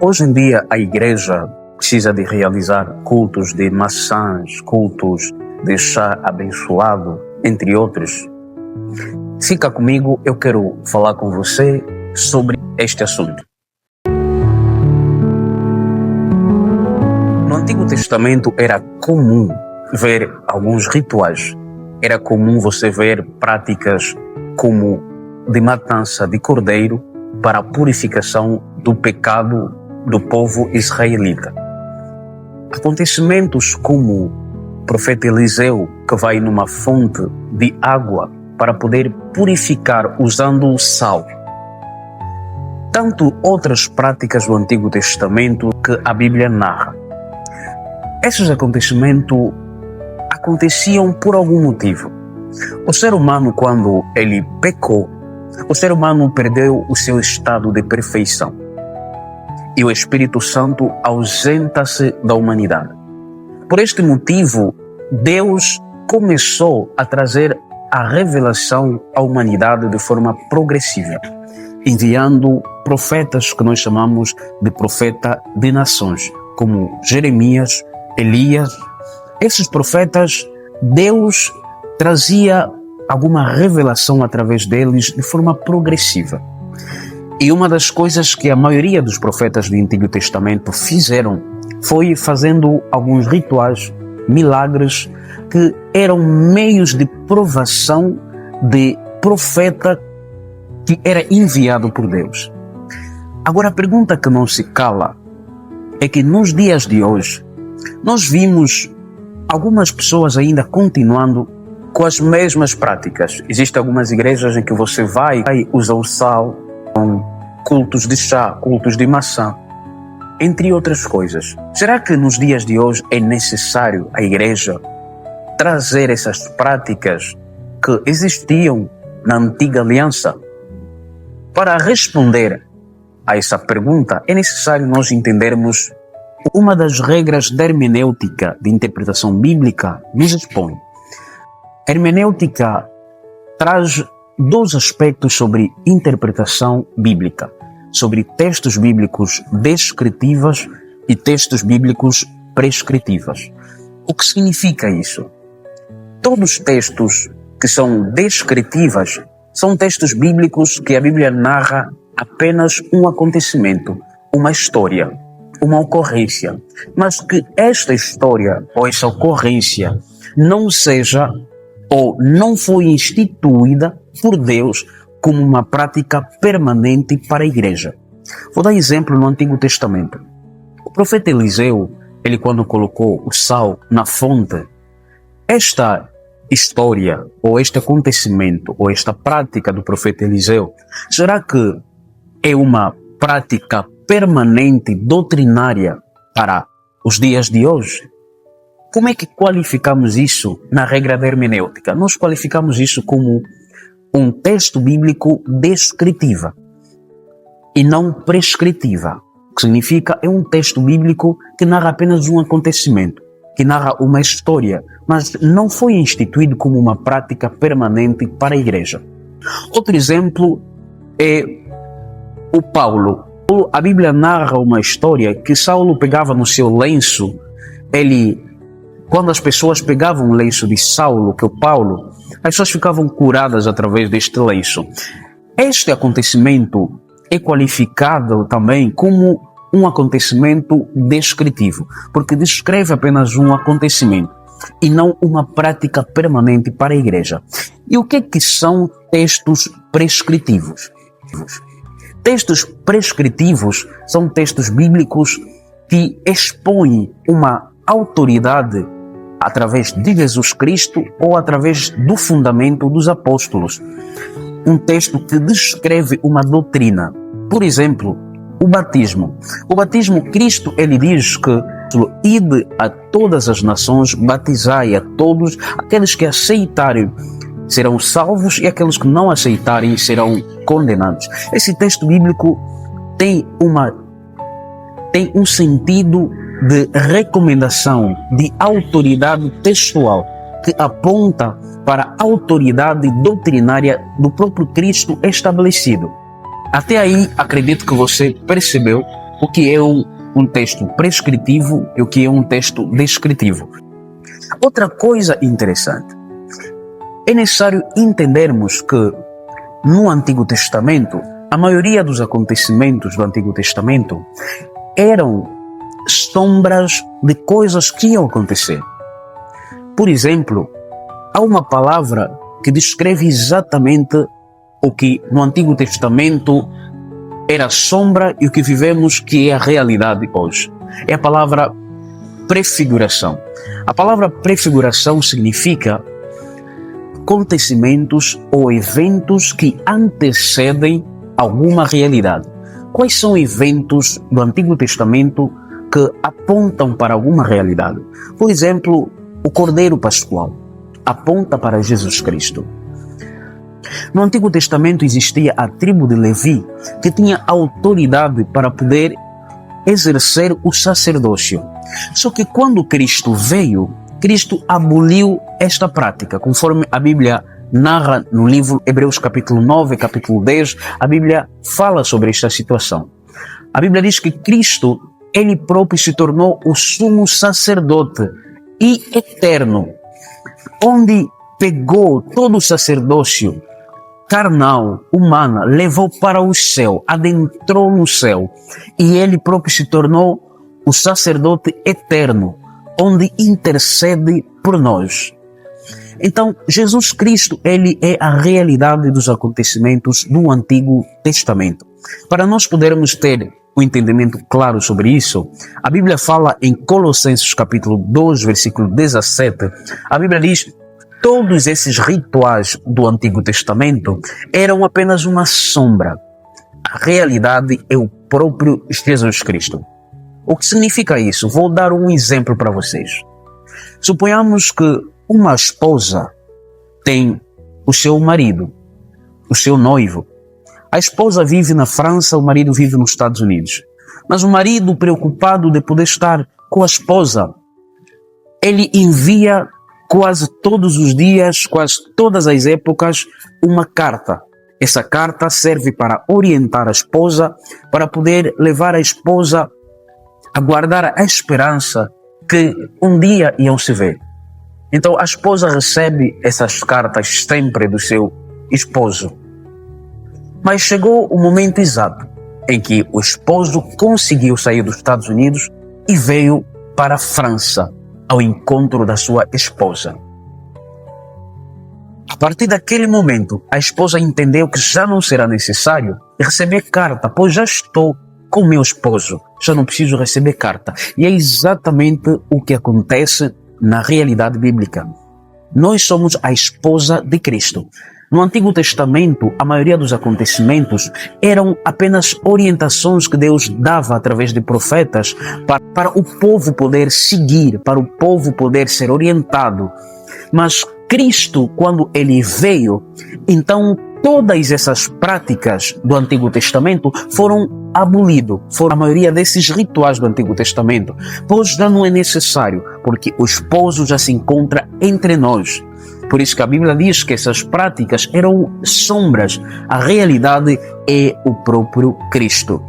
Hoje em dia a igreja precisa de realizar cultos de maçãs, cultos de chá abençoado, entre outros. Fica comigo, eu quero falar com você sobre este assunto. No Antigo Testamento era comum ver alguns rituais. Era comum você ver práticas como de matança de cordeiro para a purificação do pecado do povo israelita. Acontecimentos como o profeta Eliseu, que vai numa fonte de água para poder purificar usando o sal. Tanto outras práticas do Antigo Testamento que a Bíblia narra. Esses acontecimentos aconteciam por algum motivo. O ser humano, quando ele pecou, o ser humano perdeu o seu estado de perfeição. E o Espírito Santo ausenta-se da humanidade. Por este motivo, Deus começou a trazer a revelação à humanidade de forma progressiva, enviando profetas que nós chamamos de profeta de nações, como Jeremias, Elias. Esses profetas, Deus trazia alguma revelação através deles de forma progressiva. E uma das coisas que a maioria dos profetas do Antigo Testamento fizeram foi fazendo alguns rituais, milagres, que eram meios de provação de profeta que era enviado por Deus. Agora a pergunta que não se cala é que nos dias de hoje nós vimos algumas pessoas ainda continuando com as mesmas práticas. Existem algumas igrejas em que você vai usar o sal, cultos de chá, cultos de maçã, entre outras coisas. Será que nos dias de hoje é necessário a igreja trazer essas práticas que existiam na antiga aliança? Para responder a essa pergunta, é necessário nós entendermos uma das regras da hermenêutica de interpretação bíblica nos expõe. A hermenêutica traz dois aspectos sobre interpretação bíblica, sobre textos bíblicos descritivos e textos bíblicos prescritivos. O que significa isso? Todos os textos que são descritivos são textos bíblicos que a Bíblia narra apenas um acontecimento, uma história, uma ocorrência, mas que esta história ou essa ocorrência não seja ou não foi instituída por Deus como uma prática permanente para a igreja. Vou dar exemplo no Antigo Testamento. O profeta Eliseu, ele quando colocou o sal na fonte, esta história, ou este acontecimento, ou esta prática do profeta Eliseu, será que é uma prática permanente, doutrinária para os dias de hoje? Como é que qualificamos isso na regra da hermenêutica? Nós qualificamos isso como um texto bíblico descritivo e não prescritivo. O que significa é um texto bíblico que narra apenas um acontecimento, que narra uma história, mas não foi instituído como uma prática permanente para a igreja. Outro exemplo é o Paulo. A Bíblia narra uma história que Saulo pegava no seu lenço, quando as pessoas pegavam o lenço de Saulo, que é o Paulo, as pessoas ficavam curadas através deste lenço. Este acontecimento é qualificado também como um acontecimento descritivo, porque descreve apenas um acontecimento e não uma prática permanente para a igreja. E o que é que são textos prescritivos? Textos prescritivos são textos bíblicos que expõem uma autoridade através de Jesus Cristo ou através do fundamento dos apóstolos. Um texto que descreve uma doutrina. Por exemplo, o batismo. O batismo, Cristo, ele diz que ide a todas as nações, batizai a todos, aqueles que aceitarem serão salvos e aqueles que não aceitarem serão condenados. Esse texto bíblico tem um sentido de recomendação, de autoridade textual, que aponta para a autoridade doutrinária do próprio Cristo estabelecido. Até aí, acredito que você percebeu o que é um texto prescritivo e o que é um texto descritivo. Outra coisa interessante, é necessário entendermos que no Antigo Testamento, a maioria dos acontecimentos do Antigo Testamento eram sombras de coisas que iam acontecer. Por exemplo, há uma palavra que descreve exatamente o que no Antigo Testamento era sombra e o que vivemos que é a realidade hoje. É a palavra prefiguração. A palavra prefiguração significa acontecimentos ou eventos que antecedem alguma realidade. Quais são eventos do Antigo Testamento que apontam para alguma realidade? Por exemplo, o Cordeiro Pascual aponta para Jesus Cristo. No Antigo Testamento existia a tribo de Levi, que tinha autoridade para poder exercer o sacerdócio. Só que quando Cristo veio, Cristo aboliu esta prática, conforme a Bíblia narra no livro Hebreus capítulo 9, capítulo 10, a Bíblia fala sobre esta situação. A Bíblia diz que Cristo, ele próprio se tornou o sumo sacerdote e eterno, onde pegou todo o sacerdócio carnal, humana, levou para o céu, adentrou no céu, e ele próprio se tornou o sacerdote eterno, onde intercede por nós. Então, Jesus Cristo, ele é a realidade dos acontecimentos do Antigo Testamento. Para nós podermos ter um entendimento claro sobre isso, a Bíblia fala em Colossenses capítulo 2, versículo 17, a Bíblia diz: todos esses rituais do Antigo Testamento eram apenas uma sombra. A realidade é o próprio Jesus Cristo. O que significa isso? Vou dar um exemplo para vocês. Suponhamos que uma esposa tem o seu marido, o seu noivo. A esposa vive na França, o marido vive nos Estados Unidos. Mas o marido, preocupado de poder estar com a esposa, ele envia quase todos os dias, quase todas as épocas, uma carta. Essa carta serve para orientar a esposa, para poder levar a esposa a guardar a esperança que um dia iam se ver. Então a esposa recebe essas cartas sempre do seu esposo. Mas chegou o momento exato em que o esposo conseguiu sair dos Estados Unidos e veio para a França ao encontro da sua esposa. A partir daquele momento, a esposa entendeu que já não será necessário receber carta, pois já estou com meu esposo, já não preciso receber carta. E é exatamente o que acontece na realidade bíblica. Nós somos a esposa de Cristo. No Antigo Testamento, a maioria dos acontecimentos eram apenas orientações que Deus dava através de profetas para o povo poder seguir, para o povo poder ser orientado. Mas Cristo, quando ele veio, então todas essas práticas do Antigo Testamento foram abolidas. A maioria desses rituais do Antigo Testamento, pois já não é necessário, porque o esposo já se encontra entre nós. Por isso que a Bíblia diz que essas práticas eram sombras. A realidade é o próprio Cristo.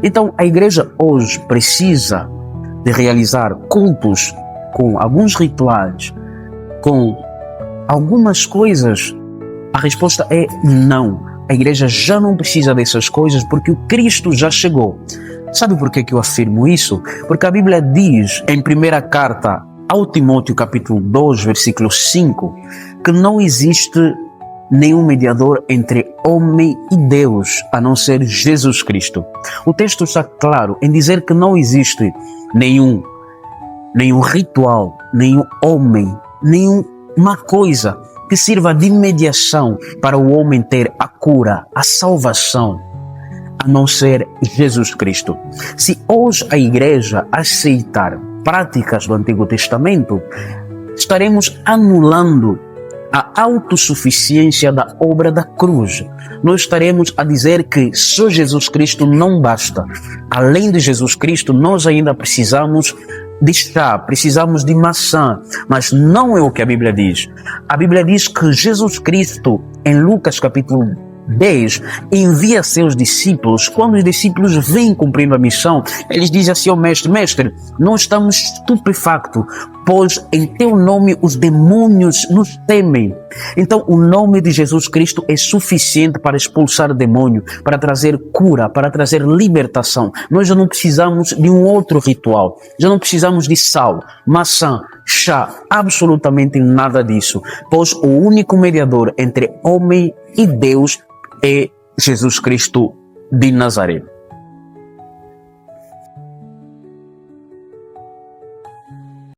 Então a igreja hoje precisa de realizar cultos com alguns rituais, com algumas coisas. A resposta é não. A igreja já não precisa dessas coisas porque o Cristo já chegou. Sabe por que eu afirmo isso? Porque a Bíblia diz em primeira carta ao Timóteo capítulo 2, versículo 5, que não existe nenhum mediador entre homem e Deus, a não ser Jesus Cristo. O texto está claro em dizer que não existe nenhum ritual, nenhum homem, nenhuma coisa que sirva de mediação para o homem ter a cura, a salvação, a não ser Jesus Cristo. Se hoje a igreja aceitar práticas do Antigo Testamento, estaremos anulando a autossuficiência da obra da cruz. Nós estaremos a dizer que só Jesus Cristo não basta. Além de Jesus Cristo, nós ainda precisamos de chá, precisamos de maçã, mas não é o que a Bíblia diz. A Bíblia diz que Jesus Cristo, em Lucas capítulo 10, envia seus discípulos. Quando os discípulos vêm cumprindo a missão, eles dizem assim ao mestre: Mestre, nós estamos estupefactos, pois em teu nome os demônios nos temem. Então o nome de Jesus Cristo é suficiente para expulsar demônio, para trazer cura, para trazer libertação. Nós já não precisamos de um outro ritual, já não precisamos de sal, maçã, chá, absolutamente nada disso, pois o único mediador entre homem e Deus é Jesus Cristo de Nazaré.